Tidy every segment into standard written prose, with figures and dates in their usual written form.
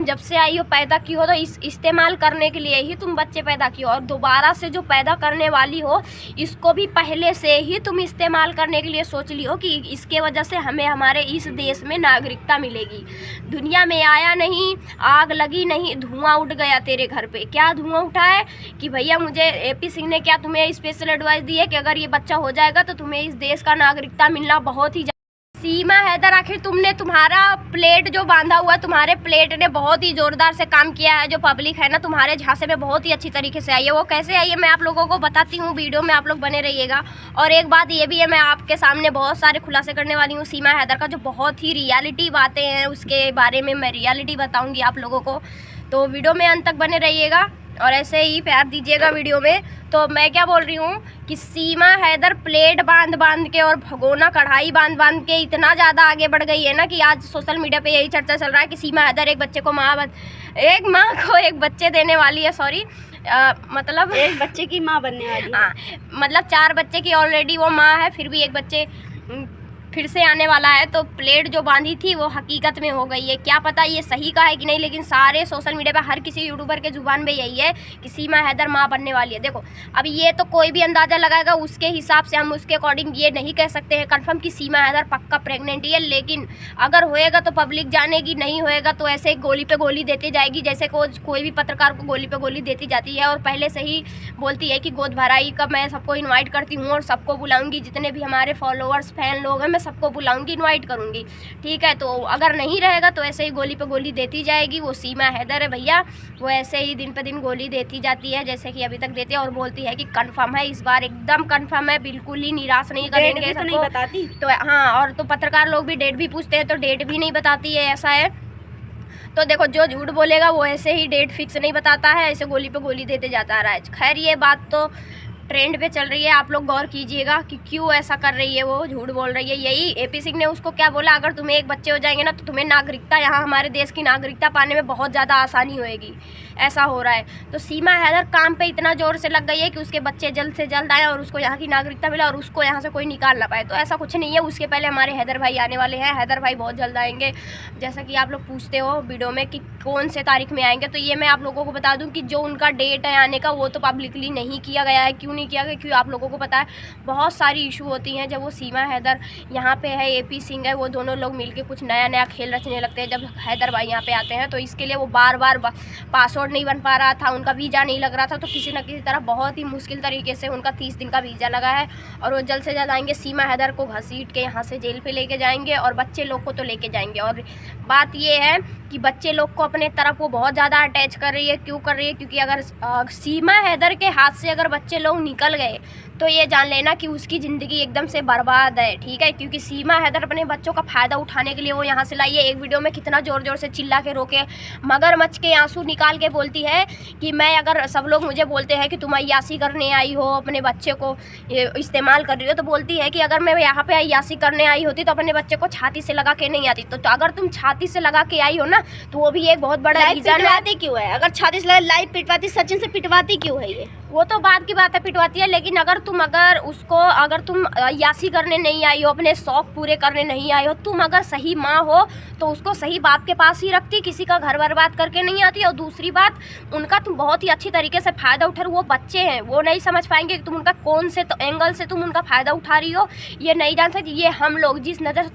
जब से आई हो पैदा की हो तो इस इस्तेमाल करने के लिए ही तुम बच्चे पैदा की हो, और दोबारा से जो पैदा करने वाली हो इसको भी पहले से ही तुम इस्तेमाल करने के लिए सोच ली हो कि इसके वजह से हमें हमारे इस देश में नागरिकता मिलेगी। दुनिया में आया नहीं, आग लगी नहीं, धुआं उठ गया तेरे घर पे। क्या धुआं उठा है कि भैया मुझे AP सिंह ने क्या तुम्हें स्पेशल एडवाइस दी है कि अगर ये बच्चा हो जाएगा तो तुम्हें इस देश का नागरिकता मिलना बहुत ही। सीमा हैदर, आखिर तुमने, तुम्हारा प्लेट जो बांधा हुआ है, तुम्हारे प्लेट ने बहुत ही ज़ोरदार से काम किया है। जो पब्लिक है ना तुम्हारे झांसे में बहुत ही अच्छी तरीके से आई है। वो कैसे आई है मैं आप लोगों को बताती हूँ, वीडियो में आप लोग बने रहिएगा। और एक बात ये भी है, मैं आपके सामने बहुत सारे खुलासे करने वाली हूँ सीमा हैदर का, जो बहुत ही रियलिटी बातें हैं उसके बारे में मैं रियलिटी बताऊँगी आप लोगों को। तो वीडियो में अंत तक बने रहिएगा और ऐसे ही प्यार दीजिएगा वीडियो में। तो मैं क्या बोल रही हूँ कि सीमा हैदर प्लेट बांध बांध के और भगोना कढ़ाई बांध बांध के इतना ज़्यादा आगे बढ़ गई है ना कि आज सोशल मीडिया पे यही चर्चा चल रहा है कि सीमा हैदर एक माँ को एक बच्चे देने वाली है। सॉरी, मतलब एक बच्चे की माँ बनने वाली है। हाँ, मतलब 4 बच्चे की ऑलरेडी वो माँ है, फिर भी एक बच्चे फिर से आने वाला है। तो प्लेट जो बांधी थी वो हकीकत में हो गई है। क्या पता ये सही का है कि नहीं, लेकिन सारे सोशल मीडिया पे हर किसी यूट्यूबर के जुबान में यही है कि सीमा हैदर माँ बनने वाली है। देखो अब ये तो कोई भी अंदाज़ा लगाएगा उसके हिसाब से, हम उसके अकॉर्डिंग ये नहीं कह सकते हैं कंफर्म कि सीमा हैदर पक्का प्रेग्नेंट है। लेकिन अगर होएगा तो पब्लिक जानेगी, नहीं होएगा तो ऐसे गोली पे गोली देती जाएगी, जैसे कोई भी पत्रकार को गोली पे गोली देती जाती है। और पहले से ही बोलती है कि गोद भराई का मैं सबको इन्वाइट करती हूँ और सबको बुलाऊँगी, जितने भी हमारे फॉलोअर्स फैन लोग हैं मैं सबको बुलाऊंगी, इनवाइट करूंगी। ठीक है, तो अगर नहीं रहेगा तो ऐसे ही गोली पे गोली देती जाएगी। वो सीमा हैदर है भैया, वो ऐसे ही दिन पे दिन गोली देती जाती है जैसे कि अभी तक देती है, और बोलती है कि कंफर्म है, इस बार एकदम कंफर्म है, बिल्कुल ही निराश नहीं करेंगे। तो नहीं बताती तो हाँ, और तो पत्रकार लोग भी डेट भी पूछते हैं तो डेट भी नहीं बताती है, ऐसा है। तो देखो जो झूठ बोलेगा वो ऐसे ही डेट फिक्स नहीं बताता है, ऐसे गोली पे गोली देते जाता रहा है। खैर ये बात तो ट्रेंड पे चल रही है, आप लोग गौर कीजिएगा कि क्यों ऐसा कर रही है, वो झूठ बोल रही है। यही AP सिंह ने उसको क्या बोला, अगर तुम्हें एक बच्चे हो जाएंगे ना तो तुम्हें नागरिकता, यहाँ हमारे देश की नागरिकता पाने में बहुत ज़्यादा आसानी होएगी, ऐसा हो रहा है। तो सीमा हैदर काम पे इतना ज़ोर से लग गई है कि उसके बच्चे जल्द से जल्द आए और उसको यहाँ की नागरिकता मिले और उसको यहाँ से कोई निकाल ना पाए। तो ऐसा कुछ नहीं है, उसके पहले हमारे हैदर भाई आने वाले हैं। हैदर भाई बहुत जल्द आएंगे, जैसा कि आप लोग पूछते हो वीडियो में कि कौन से तारीख में आएंगे। तो ये मैं आप लोगों को बता दूँ कि जो उनका डेट है आने का वो तो पब्लिकली नहीं किया गया है। क्यों नहीं किया गया, क्योंकि आप लोगों को पता है बहुत सारी इशू होती हैं जब वो सीमा हैदर यहाँ पे है, AP सिंह है, वो दोनों लोग मिलके कुछ नया नया खेल रचने लगते हैं। जब हैदर भाई यहाँ पे आते हैं तो इसके लिए वो बार बार पासवर्ड नहीं बन पा रहा था, उनका वीज़ा नहीं लग रहा था, तो किसी न किसी तरह बहुत ही मुश्किल तरीके से उनका 30 दिन का वीज़ा लगा है और वो जल्द से जल्द आएंगे। सीमा हैदर को घसीट के यहाँ से जेल पे लेके जाएंगे और बच्चे लोग को तो लेके जाएंगे। और बात ये है कि बच्चे लोग को अपने तरफ वो बहुत ज़्यादा अटैच कर रही है। क्यों कर रही है, क्योंकि अगर सीमा हैदर के हाथ से अगर बच्चे लोग निकल गए तो ये जान लेना कि उसकी ज़िंदगी एकदम से बर्बाद है। ठीक है, क्योंकि सीमा हैदर अपने बच्चों का फ़ायदा उठाने के लिए वो यहाँ से लाई है। एक वीडियो में कितना ज़ोर ज़ोर से चिल्ला के रोके, मगरमच्छ के आंसू निकाल के बोलती है कि मैं, अगर सब लोग मुझे बोलते हैं कि तुम अय्यासी करने आई हो, अपने बच्चे को इस्तेमाल कर रही हो, तो बोलती है कि अगर मैं यहाँ पे अय्यासी करने आई होती तो अपने बच्चे को छाती से लगा के नहीं आती। तो अगर तुम छाती से लगा के आई हो ना तो वो भी एक बहुत बड़ा रीज़न है। क्यों है, अगर छाती से लाइव पिटवाती, सचिन से पिटवाती क्यों है? ये वो तो बात की बात है, पिटवाती है। लेकिन अगर तुम अय्यासी करने नहीं आई हो, अपने शौक पूरे करने नहीं आई हो, तुम अगर सही माँ हो तो उसको सही बाप के पास ही रखती, किसी का घर बर्बाद करके नहीं आती। और दूसरी बात, उनका तुम बहुत ही अच्छी तरीके से फ़ायदा उठा रहे हो। वो बच्चे हैं, वो नहीं समझ पाएंगे कि तुम उनका कौन से तो एंगल से तुम उनका फ़ायदा उठा रही हो, ये नहीं जान सकती। ये हम लोग जिस नज़र से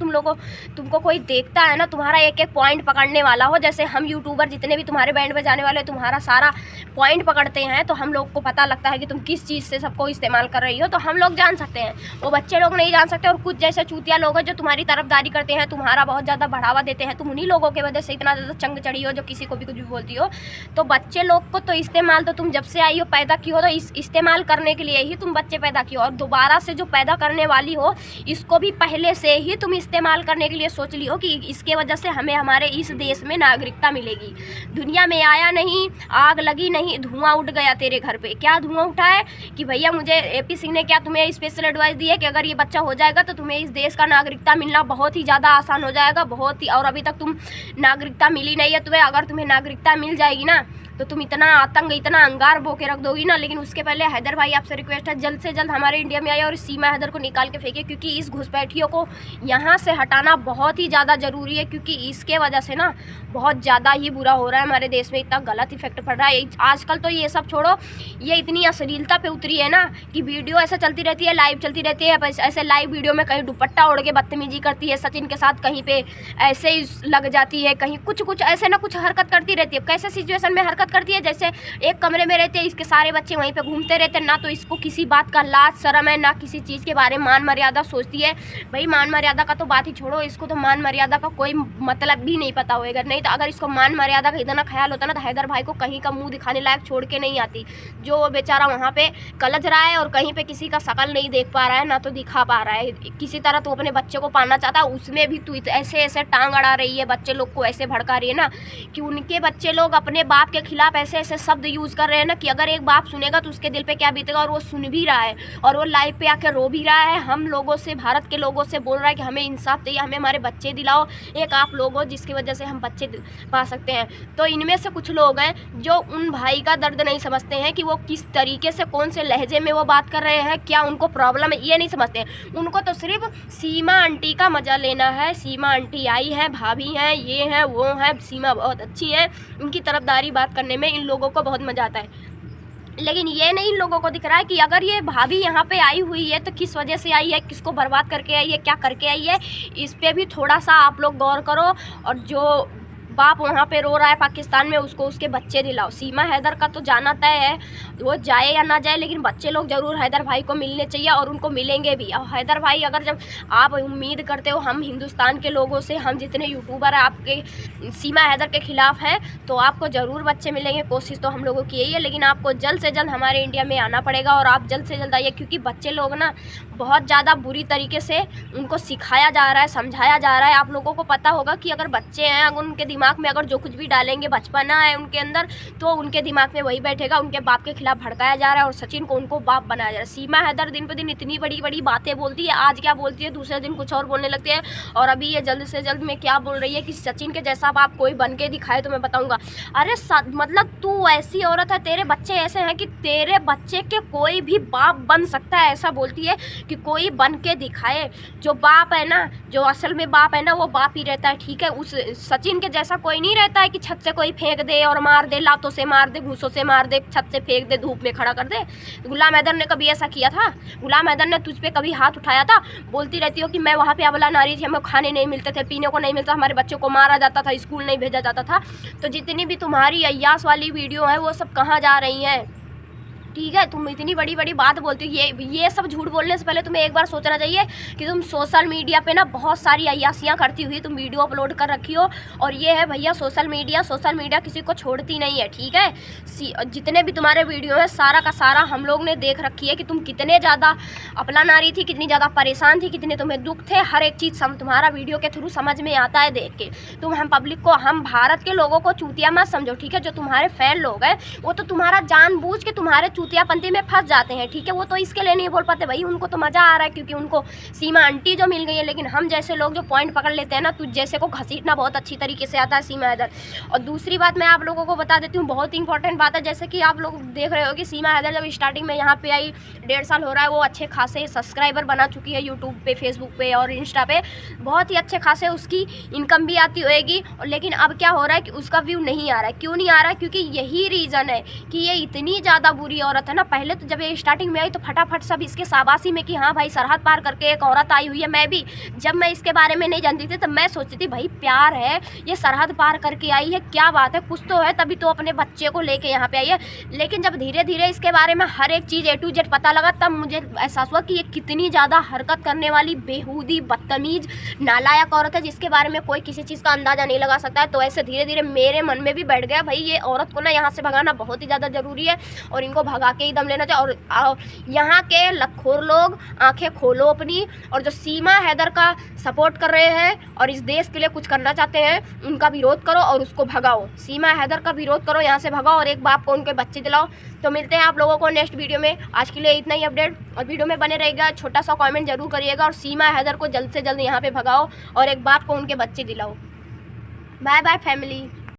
तुमको कोई देखता है ना, तुम्हारा एक एक पॉइंट पकड़ने वाला हो, जैसे हम यूट्यूबर जितने भी तुम्हारे बैंड में जाने वाले तुम्हारा सारा पॉइंट पकड़ते हैं, तो हम लोग को पता लगता है कि तुम किस चीज़ से सबको इस्तेमाल कर रही हो, तो हम लोग जान सकते हैं, वो बच्चे लोग नहीं जान सकते। और कुछ जैसे चूतिया लोग हैं जो तुम्हारी तरफदारी करते हैं, तुम्हारा बहुत ज़्यादा बढ़ावा देते हैं, तुम उन्हीं लोगों की वजह से इतना ज़्यादा चंग चढ़ी हो जो किसी को भी कुछ भी बोलती हो। तो बच्चे लोग को तो इस्तेमाल तो तुम जब से आई हो, पैदा की हो, तो इस्तेमाल करने के लिए ही तुम बच्चे पैदा की हो, और दोबारा से जो पैदा करने वाली हो इसको भी पहले से ही तुम इस्तेमाल करने के लिए सोच ली हो कि इसके वजह से हमें हमारे इस देश में नागरिकता मिलेगी। दुनिया में आया नहीं, आग लगी नहीं, धुआं उठ गया तेरे घर पे। क्या धुआं उठा है कि भैया मुझे AP सिंह ने क्या तुम्हें स्पेशल एडवाइस दी है कि अगर ये बच्चा हो जाएगा तो तुम्हें इस देश का नागरिकता मिलना बहुत ही ज़्यादा आसान हो जाएगा, बहुत ही। और अभी तक तुम नागरिकता मिली नहीं है तुम्हें, अगर तुम्हें नागरिकता मिल जाएगी ना तो तुम इतना आतंक, इतना अंगार बो के रख दोगी ना। लेकिन उसके पहले हैदर भाई आपसे रिक्वेस्ट है, जल्द से जल्द हमारे इंडिया में आए और सीमा हैदर को निकाल के फेंके, क्योंकि इस घुसपैठियों को यहाँ से हटाना बहुत ही ज़्यादा ज़रूरी है, क्योंकि इसके वजह से ना बहुत ज़्यादा ही बुरा हो रहा है हमारे देश में, इतना गलत इफेक्ट पड़ रहा है। आजकल तो ये सब छोड़ो, ये इतनी अश्लीलता पे उतरी है ना कि वीडियो ऐसे चलती रहती है, लाइव चलती रहती है, ऐसे लाइव वीडियो में कहीं दुपट्टा ओढ़ के बदतमीजी करती है सचिन के साथ, कहीं पे ऐसे ही लग जाती है, कहीं कुछ ऐसे ना कुछ हरकत करती रहती है। कैसे सिचुएशन में हरकत करती है, जैसे एक कमरे में रहते हैं, इसके सारे बच्चे वहीं पे घूमते रहते हैं, ना तो इसको किसी बात का लाज शर्म है, ना किसी चीज़ के बारे में मान मर्यादा सोचती है। भाई मान मर्यादा का तो बात ही छोड़ो, इसको तो मान मर्यादा का कोई मतलब भी नहीं पता होएगा। नहीं तो अगर इसको मान मर्यादा का इतना ख्याल होता ना तो हैदर भाई को कहीं का मुंह दिखाने लायक छोड़ के नहीं आती। जो वो बेचारा वहाँ पे कलज रहा है और कहीं पे किसी का शकल नहीं देख पा रहा है, ना तो दिखा पा रहा है। किसी तरह तो अपने बच्चे को पालना चाहता है, उसमें भी तू ऐसे ऐसे टांग अड़ा रही है, बच्चे लोग को ऐसे भड़का रही है ना कि उनके बच्चे लोग अपने बाप के खिलाफ ऐसे ऐसे शब्द यूज़ कर रहे हैं ना कि अगर एक बाप सुनेगा तो उसके दिल पे क्या बीतेगा। और वो सुन भी रहा है और वो लाइव पे आके रो भी रहा है, हम लोगों से, भारत के लोगों से बोल रहा है कि हमें इंसाफ चाहिए, हमें हमारे बच्चे दिलाओ, एक आप लोग हो जिसकी वजह से हम बच्चे पा सकते हैं। तो इनमें से कुछ लोग हैं जो उन भाई का दर्द नहीं समझते हैं कि वो किस तरीके से, कौन से लहजे में वो बात कर रहे हैं, क्या उनको प्रॉब्लम है, ये नहीं समझते हैं। उनको तो सिर्फ सीमा आंटी का मज़ा लेना है। सीमा आंटी आई है, भाभी हैं, ये हैं, वो हैं, सीमा बहुत अच्छी है, इनकी तरफदारी बात करने में इन लोगों को बहुत मज़ा आता है। लेकिन ये नहीं इन लोगों को दिख रहा है कि अगर ये भाभी यहाँ पे आई हुई है तो किस वजह से आई है, किसको बर्बाद करके आई है, क्या करके आई है, इस पे भी थोड़ा सा आप लोग गौर करो। और जो बाप वहाँ पे रो रहा है पाकिस्तान में, उसको उसके बच्चे दिलाओ। सीमा हैदर का तो जाना तय है, वो जाए या ना जाए, लेकिन बच्चे लोग ज़रूर हैदर भाई को मिलने चाहिए और उनको मिलेंगे भी। और हैदर भाई, अगर जब आप उम्मीद करते हो हम हिंदुस्तान के लोगों से, हम जितने यूट्यूबर हैं आपके सीमा हैदर के ख़िलाफ़ हैं, तो आपको ज़रूर बच्चे मिलेंगे। कोशिश तो हम लोगों की यही है, लेकिन आपको जल्द से जल्द हमारे इंडिया में आना पड़ेगा और आप जल्द से जल्द आइए, क्योंकि बच्चे लोग ना बहुत ज़्यादा बुरी तरीके से उनको सिखाया जा रहा है, समझाया जा रहा है। आप लोगों को पता होगा कि अगर बच्चे हैं, अगर उनके दिमाग में अगर जो कुछ भी डालेंगे, बचपना है उनके अंदर, तो उनके दिमाग में वही बैठेगा। उनके बाप के खिलाफ भड़काया जा रहा है और सचिन को उनको बाप बनाया जा रहा है। सीमा हैदर दिन पे दिन इतनी बड़ी बड़ी बातें बोलती है, आज क्या बोलती है, दूसरे दिन कुछ और बोलने लगती है। और अभी ये जल्द से जल्द में क्या बोल रही है कि सचिन के जैसा बाप कोई बन के दिखाए तो मैं बताऊँगा। अरे मतलब तू ऐसी औरत है, तेरे बच्चे ऐसे हैं कि तेरे बच्चे के कोई भी बाप बन सकता है, ऐसा बोलती है कि कोई बन के दिखाए। जो बाप है ना, जो असल में बाप है ना, वो बाप ही रहता है, ठीक है। उस सचिन के जैसा कोई नहीं रहता है कि छत से कोई फेंक दे और मार दे, लातों से मार दे, घूसों से मार दे, छत से फेंक दे, धूप में खड़ा कर दे। गुलाम हैदर ने कभी ऐसा किया था? गुलाम हैदर ने तुझ पे कभी हाथ उठाया था? बोलती रहती हो कि मैं वहाँ पे अबला नारी थी, हमें खाने नहीं मिलते थे, पीने को नहीं मिलता, हमारे बच्चों को मारा जाता था, स्कूल नहीं भेजा जाता था। तो जितनी भी तुम्हारी अय्यास वाली वीडियो है वो सब कहाँ जा रही हैं? ठीक है, तुम इतनी बड़ी बड़ी बात बोलती हो। ये सब झूठ बोलने से पहले तुम्हें एक बार सोचना चाहिए कि तुम सोशल मीडिया पे ना बहुत सारी अय्यासियाँ करती हुई तुम वीडियो अपलोड कर रखी हो। और ये है भैया सोशल मीडिया किसी को छोड़ती नहीं है, ठीक है। जितने भी तुम्हारे वीडियो हैं सारा का सारा हम लोग ने देख रखी है कि तुम कितने ज़्यादा अपना नारी थी, कितनी ज़्यादा परेशान थी, कितने तुम्हें दुख थे। हर एक चीज़ तुम्हारा वीडियो के थ्रू समझ में आता है देख के। तुम हम पब्लिक को, हम भारत के लोगों को चूतिया मत समझो, ठीक है। जो तुम्हारे फैन लोग हैं वो तो तुम्हारा जानबूझ के तुम्हारे चूतियापंती में फंस जाते हैं, ठीक है। वो तो इसके लिए नहीं बोल पाते भाई, उनको तो मज़ा आ रहा है क्योंकि उनको सीमा आंटी जो मिल गई है। लेकिन हम जैसे लोग जो पॉइंट पकड़ लेते हैं ना, तुझ जैसे को घसीटना बहुत अच्छी तरीके से आता है सीमा हैदर। और दूसरी बात मैं आप लोगों को बता देती हूँ, बहुत ही इंपॉर्टेंट बात है। जैसे कि आप लोग देख रहे हो कि सीमा हैदर जब स्टार्टिंग में यहाँ पे आई, 1.5 साल हो रहा है, वो अच्छे खासे सब्सक्राइबर बना चुकी है यूट्यूब पे, फेसबुक पे और इंस्टा पे। बहुत ही अच्छे खासे उसकी इनकम भी आती होएगी। लेकिन अब क्या हो रहा है कि उसका व्यू नहीं आ रहा है। क्यों नहीं आ रहा है? क्योंकि यही रीज़न है कि ये इतनी ज़्यादा बुरी औरत है ना। पहले तो जब ये स्टार्टिंग में आई तो फटाफट सब इसके शाबाशी में कि हाँ भाई सरहद पार करके एक औरत आई हुई है। मैं भी जब मैं इसके बारे में नहीं जानती थी तो मैं सोचती थी भाई प्यार है, ये सरहद पार करके आई है, क्या बात है, कुछ तो है, तभी तो अपने बच्चे को लेके यहाँ पे आई है। लेकिन जब धीरे धीरे इसके बारे में हर एक चीज़ A to Z पता लगा, तब मुझे एहसास हुआ कि ये कितनी ज़्यादा हरकत करने वाली बेहूदी, बदतमीज़, नालायक औरत है जिसके बारे में कोई किसी चीज़ का अंदाज़ा नहीं लगा सकता है। तो ऐसे धीरे धीरे मेरे मन में भी बैठ गया भाई ये औरत को ना यहाँ से भगाना बहुत ही ज़्यादा ज़रूरी है और इनको भगा के ही दम लेना चाहिए। और यहाँ के लखोर लोग आंखें खोलो अपनी, और जो सीमा हैदर का सपोर्ट कर रहे हैं और इस देश के लिए कुछ करना चाहते हैं उनका विरोध करो और उसको भगाओ। सीमा हैदर का विरोध करो, यहाँ से भगाओ और एक बाप को उनके बच्चे दिलाओ। तो मिलते हैं आप लोगों को नेक्स्ट वीडियो में। आज के लिए इतना ही अपडेट, और वीडियो में बने रहेगा, छोटा सा कमेंट जरूर करिएगा और सीमा हैदर को जल्द से जल्द यहाँ पे भगाओ और एक बाप को उनके बच्चे दिलाओ। Bye bye family.